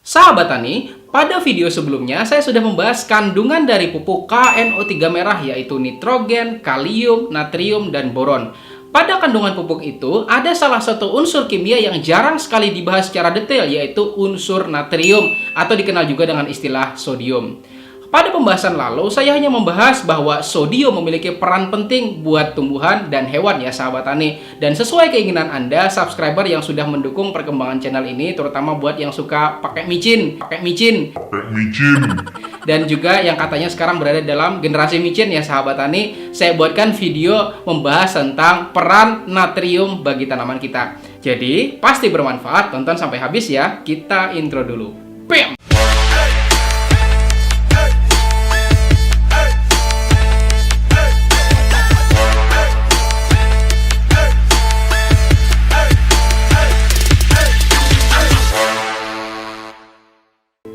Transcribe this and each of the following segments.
Sahabat Tani, pada video sebelumnya saya sudah membahas kandungan dari pupuk KNO3 merah yaitu nitrogen, kalium, natrium, dan boron. Pada kandungan pupuk itu ada salah satu unsur kimia yang jarang sekali dibahas secara detail yaitu unsur natrium atau dikenal juga dengan istilah sodium. Pada pembahasan lalu, saya hanya membahas bahwa sodium memiliki peran penting buat tumbuhan dan hewan ya sahabat tani. Dan sesuai keinginan Anda, subscriber yang sudah mendukung perkembangan channel ini, terutama buat yang suka pakai micin. Dan juga yang katanya sekarang berada dalam generasi micin ya sahabat tani, saya buatkan video membahas tentang peran natrium bagi tanaman kita. Jadi, pasti bermanfaat, tonton sampai habis ya. Kita intro dulu. Bam!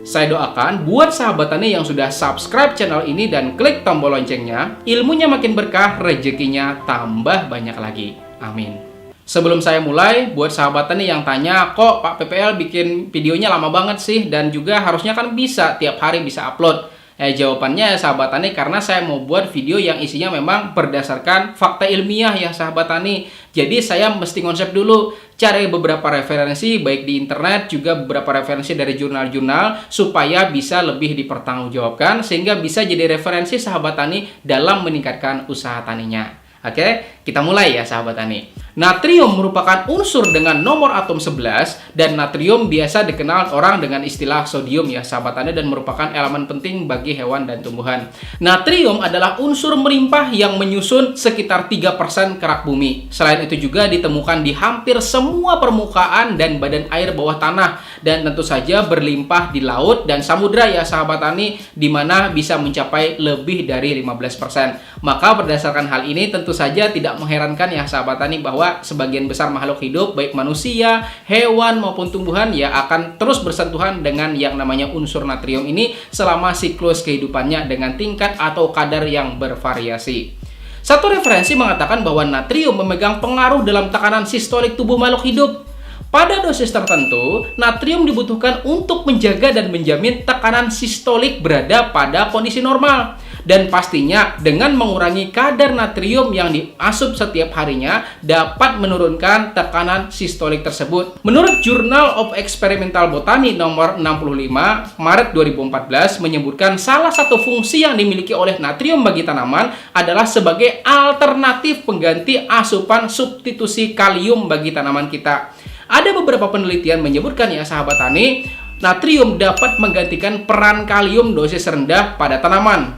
Saya doakan buat sahabat tani yang sudah subscribe channel ini dan klik tombol loncengnya, ilmunya makin berkah, rezekinya tambah banyak lagi. Amin. Sebelum saya mulai, buat sahabat tani yang tanya, kok Pak PPL bikin videonya lama banget sih? Dan juga harusnya kan bisa, tiap hari bisa upload. Jawabannya sahabat tani karena saya mau buat video yang isinya memang berdasarkan fakta ilmiah ya sahabat tani. Jadi saya mesti konsep dulu, cari beberapa referensi baik di internet juga beberapa referensi dari jurnal-jurnal supaya bisa lebih dipertanggungjawabkan sehingga bisa jadi referensi sahabat tani dalam meningkatkan usaha taninya. Oke, kita mulai ya sahabat tani. Natrium merupakan unsur dengan nomor atom 11 dan natrium biasa dikenal orang dengan istilah sodium ya sahabat tani dan merupakan elemen penting bagi hewan dan tumbuhan. Natrium adalah unsur melimpah yang menyusun sekitar 3% kerak bumi. Selain itu juga ditemukan di hampir semua permukaan dan badan air bawah tanah dan tentu saja berlimpah di laut dan samudra ya sahabat tani di mana bisa mencapai lebih dari 15%. Maka berdasarkan hal ini tentu saja tidak mengherankan ya sahabat tani bahwa sebagian besar makhluk hidup baik manusia, hewan maupun tumbuhan ya akan terus bersentuhan dengan yang namanya unsur natrium ini selama siklus kehidupannya dengan tingkat atau kadar yang bervariasi. Satu referensi mengatakan bahwa natrium memegang pengaruh dalam tekanan sistolik tubuh makhluk hidup. Pada dosis tertentu, natrium dibutuhkan untuk menjaga dan menjamin tekanan sistolik berada pada kondisi normal. Dan pastinya dengan mengurangi kadar natrium yang diasup setiap harinya dapat menurunkan tekanan sistolik tersebut. Menurut Journal of Experimental Botany nomor 65 Maret 2014 menyebutkan salah satu fungsi yang dimiliki oleh natrium bagi tanaman adalah sebagai alternatif pengganti asupan substitusi kalium bagi tanaman kita. Ada beberapa penelitian menyebutkan ya sahabat tani, natrium dapat menggantikan peran kalium dosis rendah pada tanaman.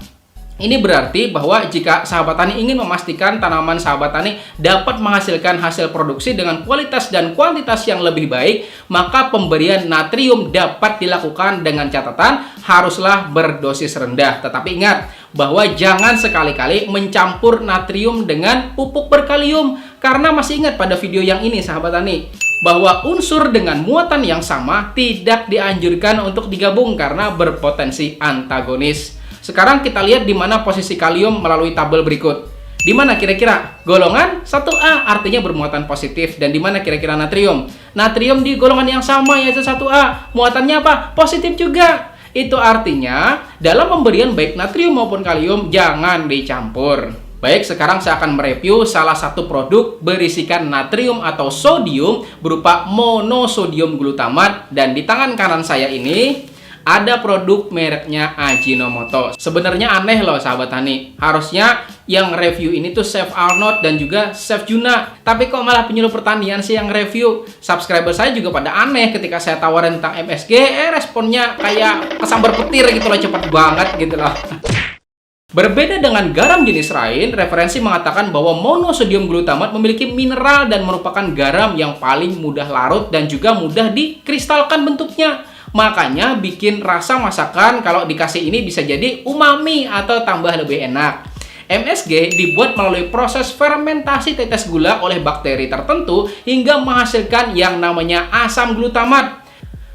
Ini berarti bahwa jika sahabat tani ingin memastikan tanaman sahabat tani dapat menghasilkan hasil produksi dengan kualitas dan kuantitas yang lebih baik, maka pemberian natrium dapat dilakukan dengan catatan haruslah berdosis rendah. Tetapi ingat bahwa jangan sekali-kali mencampur natrium dengan pupuk berkalium, karena masih ingat pada video yang ini sahabat tani bahwa unsur dengan muatan yang sama tidak dianjurkan untuk digabung karena berpotensi antagonis. Sekarang kita lihat di mana posisi kalium melalui tabel berikut. Di mana kira-kira? Golongan 1A artinya bermuatan positif. Dan di mana kira-kira natrium? Natrium di golongan yang sama yaitu 1A. Muatannya apa? Positif juga. Itu artinya dalam pemberian baik natrium maupun kalium jangan dicampur. Baik, sekarang saya akan mereview salah satu produk berisikan natrium atau sodium berupa monosodium glutamat. Dan di tangan kanan saya ini ada produk mereknya Ajinomoto. Sebenarnya aneh loh sahabat tani. Harusnya yang review ini tuh Chef Arnold dan juga Chef Juna. Tapi kok malah penyuluh pertanian sih yang review? Subscriber saya juga pada aneh ketika saya tawarin tentang MSG. Responnya kayak kesambar petir gitu loh, cepet banget gitu loh. Berbeda dengan garam jenis lain, referensi mengatakan bahwa monosodium glutamat memiliki mineral dan merupakan garam yang paling mudah larut dan juga mudah dikristalkan bentuknya. Makanya bikin rasa masakan kalau dikasih ini bisa jadi umami atau tambah lebih enak. MSG dibuat melalui proses fermentasi tetes gula oleh bakteri tertentu hingga menghasilkan yang namanya asam glutamat.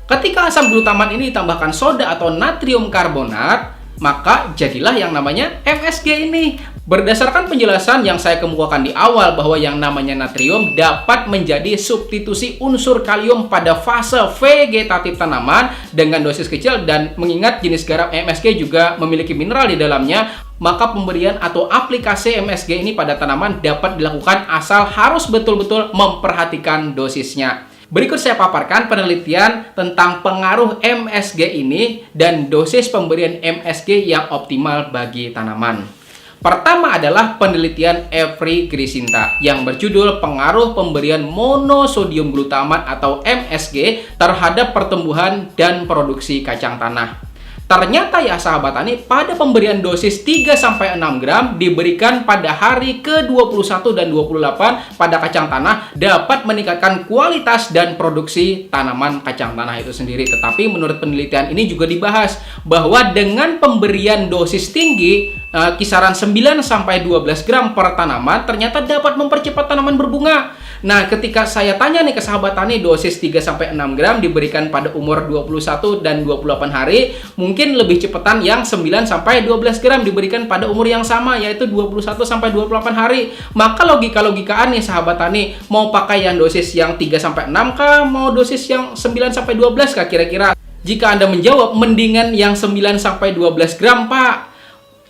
Ketika asam glutamat ini ditambahkan soda atau natrium karbonat, maka jadilah yang namanya MSG ini. Berdasarkan penjelasan yang saya kemukakan di awal bahwa yang namanya natrium dapat menjadi substitusi unsur kalium pada fase vegetatif tanaman dengan dosis kecil, dan mengingat jenis garam MSG juga memiliki mineral di dalamnya, maka pemberian atau aplikasi MSG ini pada tanaman dapat dilakukan asal harus betul-betul memperhatikan dosisnya. Berikut saya paparkan penelitian tentang pengaruh MSG ini dan dosis pemberian MSG yang optimal bagi tanaman. Pertama adalah penelitian Every Grisinta yang berjudul pengaruh pemberian monosodium glutamat atau MSG terhadap pertumbuhan dan produksi kacang tanah. Ternyata ya sahabat tani, pada pemberian dosis 3-6 gram diberikan pada hari ke-21 dan 28 pada kacang tanah dapat meningkatkan kualitas dan produksi tanaman kacang tanah itu sendiri. Tetapi menurut penelitian ini juga dibahas bahwa dengan pemberian dosis tinggi kisaran 9-12 gram per tanaman ternyata dapat mempercepat tanaman berbunga. Nah, ketika saya tanya nih ke sahabat tani, dosis 3-6 gram diberikan pada umur 21 dan 28 hari, mungkin lebih cepetan yang 9-12 gram diberikan pada umur yang sama, yaitu 21-28 hari. Maka logika-logikaan nih sahabat tani, mau pakai yang dosis yang 3-6 kah, mau dosis yang 9-12 kah kira-kira? Jika Anda menjawab, mendingan yang 9-12 gram, Pak.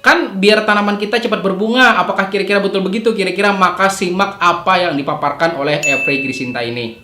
Kan biar tanaman kita cepat berbunga. Apakah kira-kira betul begitu? Kira-kira maka simak apa yang dipaparkan oleh Every Grisinta ini.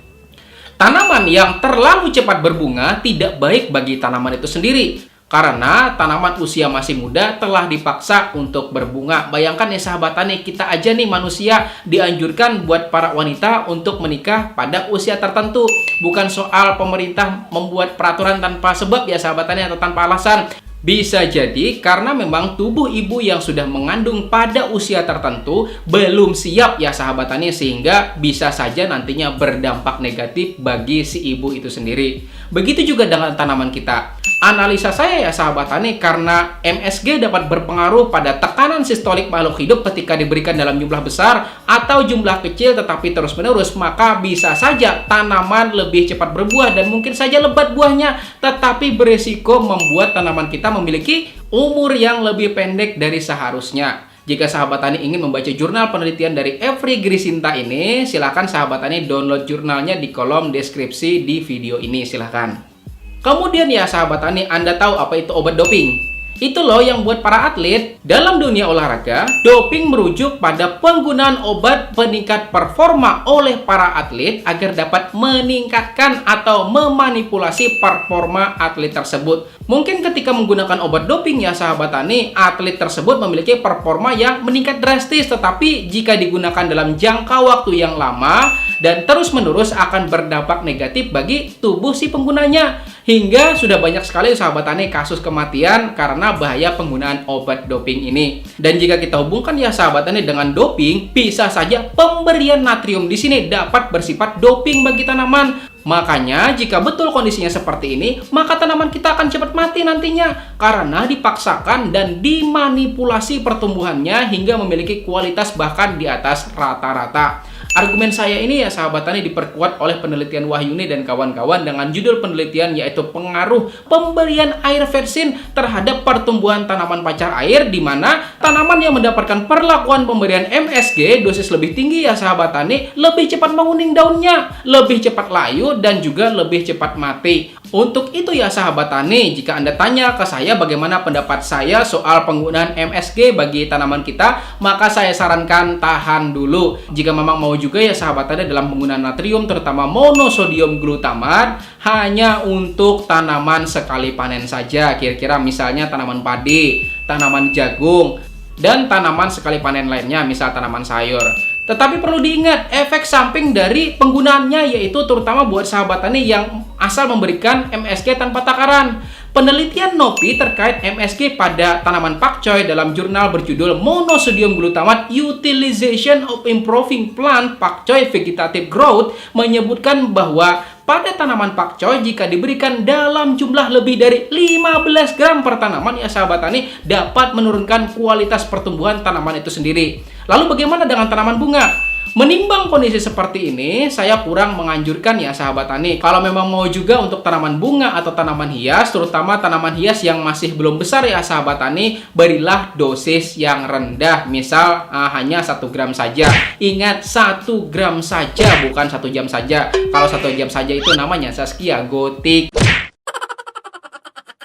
Tanaman yang terlalu cepat berbunga tidak baik bagi tanaman itu sendiri. Karena tanaman usia masih muda telah dipaksa untuk berbunga. Bayangkan ya sahabat tani, kita aja nih manusia dianjurkan buat para wanita untuk menikah pada usia tertentu. Bukan soal pemerintah membuat peraturan tanpa sebab ya sahabat tani atau tanpa alasan. Bisa jadi karena memang tubuh ibu yang sudah mengandung pada usia tertentu belum siap ya sahabat tani, sehingga bisa saja nantinya berdampak negatif bagi si ibu itu sendiri. Begitu juga dengan tanaman kita. Analisa saya ya sahabat tani, karena MSG dapat berpengaruh pada tekanan sistolik makhluk hidup ketika diberikan dalam jumlah besar atau jumlah kecil tetapi terus-menerus, maka bisa saja tanaman lebih cepat berbuah dan mungkin saja lebat buahnya, tetapi beresiko membuat tanaman kita memiliki umur yang lebih pendek dari seharusnya. Jika sahabat tani ingin membaca jurnal penelitian dari Every Grisinta ini, silakan sahabat tani download jurnalnya di kolom deskripsi di video ini, silakan. Kemudian ya sahabat tani, Anda tahu apa itu obat doping? Itu loh yang buat para atlet. Dalam dunia olahraga, doping merujuk pada penggunaan obat peningkat performa oleh para atlet agar dapat meningkatkan atau memanipulasi performa atlet tersebut. Mungkin ketika menggunakan obat doping ya sahabat tani, atlet tersebut memiliki performa yang meningkat drastis, tetapi jika digunakan dalam jangka waktu yang lama dan terus-menerus akan berdampak negatif bagi tubuh si penggunanya. Hingga sudah banyak sekali sahabat tani kasus kematian karena bahaya penggunaan obat doping ini. Dan jika kita hubungkan ya sahabat tani dengan doping, bisa saja pemberian natrium di sini dapat bersifat doping bagi tanaman. Makanya jika betul kondisinya seperti ini, maka tanaman kita akan cepat mati nantinya karena dipaksakan dan dimanipulasi pertumbuhannya hingga memiliki kualitas bahkan di atas rata-rata. Argumen saya ini ya sahabat tani diperkuat oleh penelitian Wahyuni dan kawan-kawan dengan judul penelitian yaitu pengaruh pemberian air versin terhadap pertumbuhan tanaman pacar air, di mana tanaman yang mendapatkan perlakuan pemberian MSG dosis lebih tinggi ya sahabat tani lebih cepat menguning daunnya, lebih cepat layu dan juga lebih cepat mati. Untuk itu ya sahabat tani, jika Anda tanya ke saya bagaimana pendapat saya soal penggunaan MSG bagi tanaman kita, maka saya sarankan tahan dulu. Jika memang mau juga ya sahabat tani dalam penggunaan natrium terutama monosodium glutamat hanya untuk tanaman sekali panen saja, kira-kira misalnya tanaman padi, tanaman jagung, dan tanaman sekali panen lainnya misal tanaman sayur. Tetapi perlu diingat efek samping dari penggunaannya, yaitu terutama buat sahabat tani yang asal memberikan MSG tanpa takaran. Penelitian Nopi terkait MSG pada tanaman pakcoy dalam jurnal berjudul Monosodium Glutamat Utilization of Improving Plant Pakcoy Vegetative Growth menyebutkan bahwa pada tanaman pakcoy jika diberikan dalam jumlah lebih dari 15 gram per tanaman ya sahabat tani dapat menurunkan kualitas pertumbuhan tanaman itu sendiri. Lalu bagaimana dengan tanaman bunga? Menimbang kondisi seperti ini, saya kurang menganjurkan ya sahabat tani. Kalau memang mau juga untuk tanaman bunga atau tanaman hias, terutama tanaman hias yang masih belum besar ya sahabat tani, berilah dosis yang rendah. Misal hanya 1 gram saja. Ingat, 1 gram saja, bukan 1 jam saja. Kalau 1 jam saja itu namanya Saskia gotik.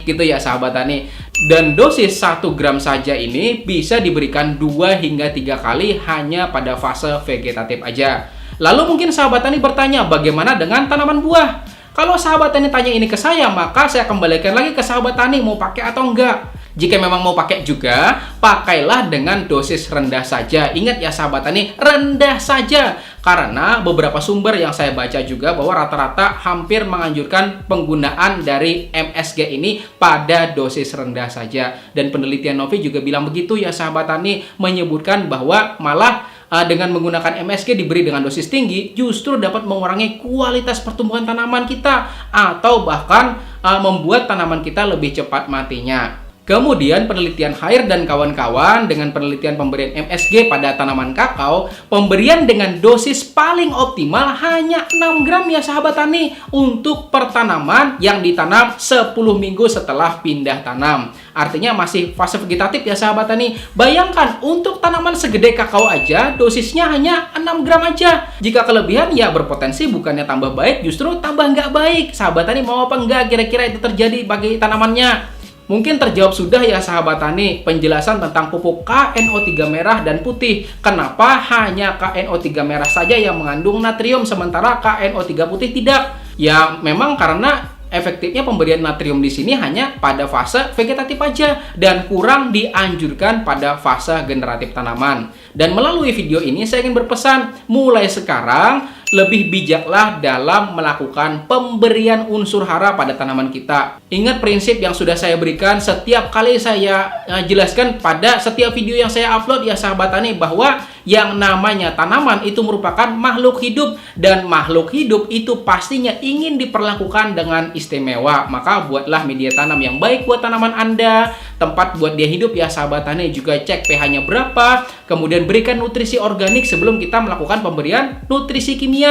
Gitu ya sahabat tani. Dan dosis 1 gram saja ini bisa diberikan 2 hingga 3 kali hanya pada fase vegetatif aja. Lalu mungkin sahabat tani bertanya, bagaimana dengan tanaman buah? Kalau sahabat tani tanya ini ke saya, maka saya kembalikan lagi ke sahabat tani mau pakai atau enggak. Jika memang mau pakai juga, pakailah dengan dosis rendah saja. Ingat ya sahabat tani, rendah saja. Karena beberapa sumber yang saya baca juga bahwa rata-rata hampir menganjurkan penggunaan dari MSG ini pada dosis rendah saja. Dan penelitian Novi juga bilang begitu ya sahabat tani, menyebutkan bahwa malah dengan menggunakan MSG diberi dengan dosis tinggi justru dapat mengurangi kualitas pertumbuhan tanaman kita atau bahkan membuat tanaman kita lebih cepat matinya. Kemudian penelitian Hair dan kawan-kawan dengan penelitian pemberian MSG pada tanaman kakao, pemberian dengan dosis paling optimal hanya 6 gram ya sahabat tani untuk per tanaman yang ditanam 10 minggu setelah pindah tanam. Artinya masih fase vegetatif ya sahabat tani. Bayangkan untuk tanaman segede kakao aja dosisnya hanya 6 gram aja. Jika kelebihan ya berpotensi bukannya tambah baik, justru tambah nggak baik. Sahabat tani mau apa enggak kira-kira itu terjadi bagi tanamannya? Mungkin terjawab sudah ya sahabat tani penjelasan tentang pupuk KNO3 merah dan putih. Kenapa hanya KNO3 merah saja yang mengandung natrium sementara KNO3 putih tidak? Ya memang karena efektifnya pemberian natrium di sini hanya pada fase vegetatif aja dan kurang dianjurkan pada fase generatif tanaman. Dan melalui video ini saya ingin berpesan, mulai sekarang lebih bijaklah dalam melakukan pemberian unsur hara pada tanaman kita. Ingat prinsip yang sudah saya berikan setiap kali saya jelaskan pada setiap video yang saya upload ya sahabat tani, bahwa yang namanya tanaman itu merupakan makhluk hidup dan makhluk hidup itu pastinya ingin diperlakukan dengan istimewa. Maka buatlah media tanam yang baik buat tanaman Anda, tempat buat dia hidup ya sahabat tani, juga cek pH-nya berapa, kemudian berikan nutrisi organik sebelum kita melakukan pemberian nutrisi kimia.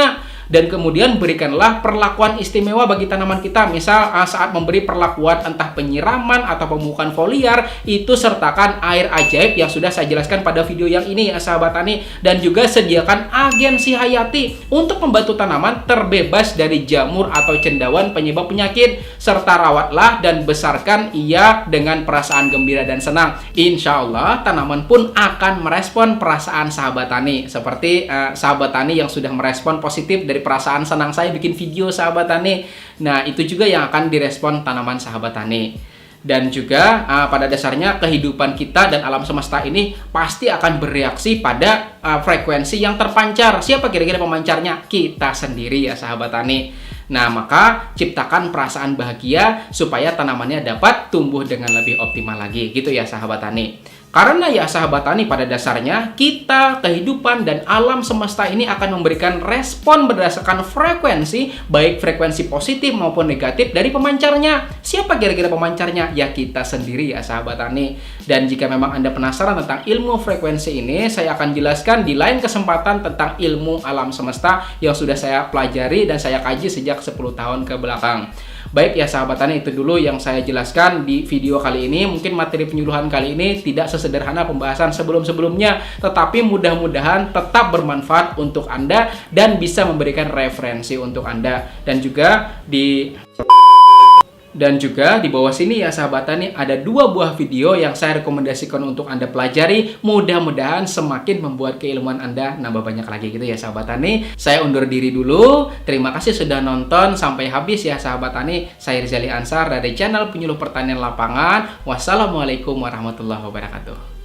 Dan kemudian berikanlah perlakuan istimewa bagi tanaman kita. Misal saat memberi perlakuan entah penyiraman atau pemupukan foliar, itu sertakan air ajaib yang sudah saya jelaskan pada video yang ini ya sahabat tani. Dan juga sediakan agensi hayati untuk membantu tanaman terbebas dari jamur atau cendawan penyebab penyakit. Serta rawatlah dan besarkan ia dengan perasaan gembira dan senang. Insya Allah tanaman pun akan merespon perasaan sahabat tani. Seperti sahabat tani yang sudah merespon positif dari perasaan senang saya bikin video sahabat tani. Nah itu juga yang akan direspon tanaman sahabat tani. Dan juga pada dasarnya kehidupan kita dan alam semesta ini pasti akan bereaksi pada frekuensi yang terpancar. Siapa kira-kira pemancarnya? Kita sendiri ya sahabat tani. Nah maka ciptakan perasaan bahagia supaya tanamannya dapat tumbuh dengan lebih optimal lagi. Gitu ya sahabat tani. Karena ya sahabat tani pada dasarnya kita, kehidupan, dan alam semesta ini akan memberikan respon berdasarkan frekuensi, baik frekuensi positif maupun negatif dari pemancarnya. Siapa kira-kira pemancarnya? Ya kita sendiri ya sahabat tani. Dan jika memang Anda penasaran tentang ilmu frekuensi ini, saya akan jelaskan di lain kesempatan tentang ilmu alam semesta yang sudah saya pelajari dan saya kaji sejak 10 tahun ke belakang. Baik ya sahabat tani, itu dulu yang saya jelaskan di video kali ini. Mungkin materi penyuluhan kali ini tidak sesederhana pembahasan sebelum-sebelumnya, tetapi mudah-mudahan tetap bermanfaat untuk Anda dan bisa memberikan referensi untuk Anda. Dan juga di bawah sini ya sahabat tani ada 2 buah video yang saya rekomendasikan untuk Anda pelajari. Mudah-mudahan semakin membuat keilmuan Anda nambah banyak lagi gitu ya sahabat tani. Saya undur diri dulu. Terima kasih sudah nonton sampai habis ya sahabat tani. Saya Rizali Ansar dari channel Penyuluh Pertanian Lapangan. Wassalamualaikum warahmatullahi wabarakatuh.